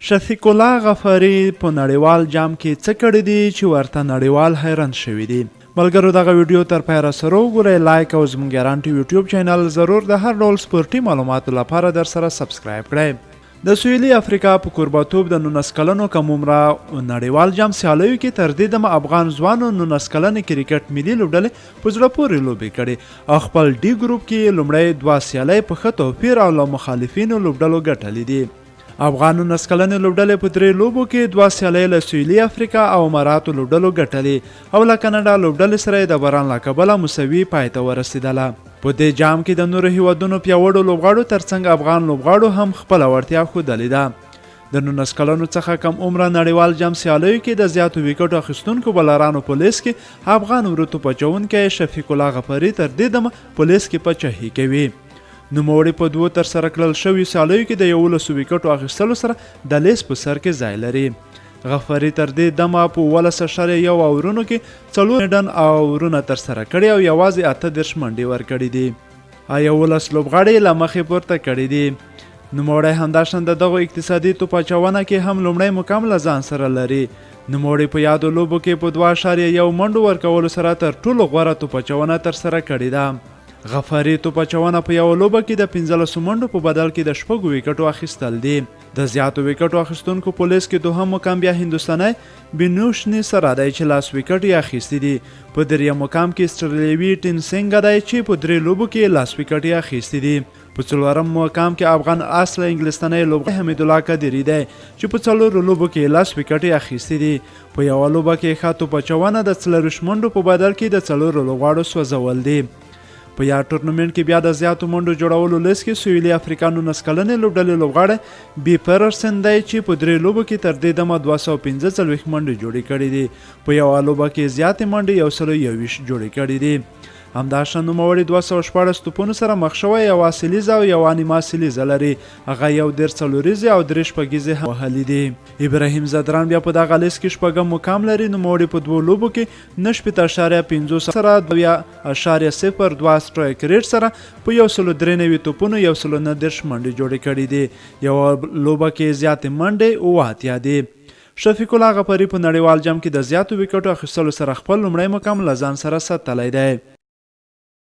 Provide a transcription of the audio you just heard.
شفیق الله غفاري په نړیوال جام کې څه کړي دي چې ورته نړیوال حیران شوي دي. ملګرو دغه ویډیو تر پایه راسره وګورئ، لایک او زموږ ګرانټي یوټیوب چینل ضرور د هر ډول سپورټي معلوماتو لپاره در سره سبسکرایب کړئ. د سویلي افریقا په کوربه‌توب د 19 کلنو کم عمره نړیوال جام سیالیو کې تر دې دمه افغان ځوانو 19 کلنې کرکټ ملي لوبډلې په زړه پورې لوبې کړې او خپل ډي ګروپ کې لومړی 2 سیالۍ په ښه توپیر او له مخالفینو لوبډلو ګټلې دي. افغان 19 کلنې لوبډلې په 3 لوبو کې 2 سیالۍ له سویلي افریقا او اماراتو لوبډلو ګټلې او له کاناډا لوبډلې سره د باران له کبله مساوي پای ته ورسېدله. په دې جام کې د نورو هیوادونو پیاوړو لوبغاړو ترڅنګ افغان لوبغاړو هم خپله وړتیا ښودلې ده. د 19 کلنو څخه کم عمره نړیوال جام سیالیو کې د زیاتو ویکټو اخیستونکو بالرانو په لیست کې افغان ورو توپ اچوونکی شفیق الله غفاري تر دې دمه په لیست کې پاچاهي کوي. نوموړی په 2 ترسره کړل شویو سیالیو کې د 11 ویکټو اخیستلو سره د لیست په سر کې ځای لري. غفاري تر دې دمه په 11.1 اورونو کې 4 میډن اورونه ترسره کړي او یوازې 38 منډې ورکړي دي. 11 لوبغاړي له مخې پورته کړي دي. نوموړی همداشان د دغو اقتصادي توپ اچونه کې هم لومړی مقام له ځان سره لري. نوموړی په یادو لوبو کې په 2.1 منډو ورکولو سره تر ټولو غوره توپ اچونه ترسره کړې ده. غفاري توپ اچونه په یو لوبه کې د 15 منډو په بدل کې د 6 ویکټو اخیستل دي. د زیاتو ویکټو اخیستونکو په لیست کې دوهم مقام بیا هندوستانی بینوشني سره دی چې 10 ویکټ یې اخیستي دي. په 3م مقام کې استرالیوي ټینسینګ دی چې په 3 لوبو کې 10 ویکټ یې اخیستي دي. په 4م مقام کې افغان اصل انګلستانی لوبغاړی حمید الله قادري دی چې په 4 لوبو کې 10 ویکټ یې اخیستي دي. په یو لوبه کې ښه توپ اچونه د 40 منډو په بدل کې د 4 لوبغاړو سوځول دي. په یا ټورنمنټ کې بیا د زیاتو منډو جوړولو لیست کې سویلي افریقا 19 کلنې لوبډلې لوبغاړی بي پرسن دی چې په 3 لوبو کې تر دې دمه 245 منډې جوړې کړې دي. په یوه لوبه کې زیاتې منډې 121 جوړې کړې دي. همداشان نوموړی 214 توپونو سره مخ شوی، یو اصلیزه او یو نیمه اصلیزه لري. هغه یو 1.5 څلوریزې او 3 شپږیزې هم وهلي دي. ابراهیم زدران بیا په دغه لیست کې 6م مقام لري. نوموړی په 2 لوبو کې 9.50 سره 2.02 سټرایک ریټ سره په 193 توپونو 119 منډې جوړې کړې دي. یو لوبه کې زیاتې منډې 8 دي. شفیق الله غفاري په نړیوال جام کې د زیاتو ویکټو اخیستلو سره خپل لومړی مقام له ځان سره ساتلی دی.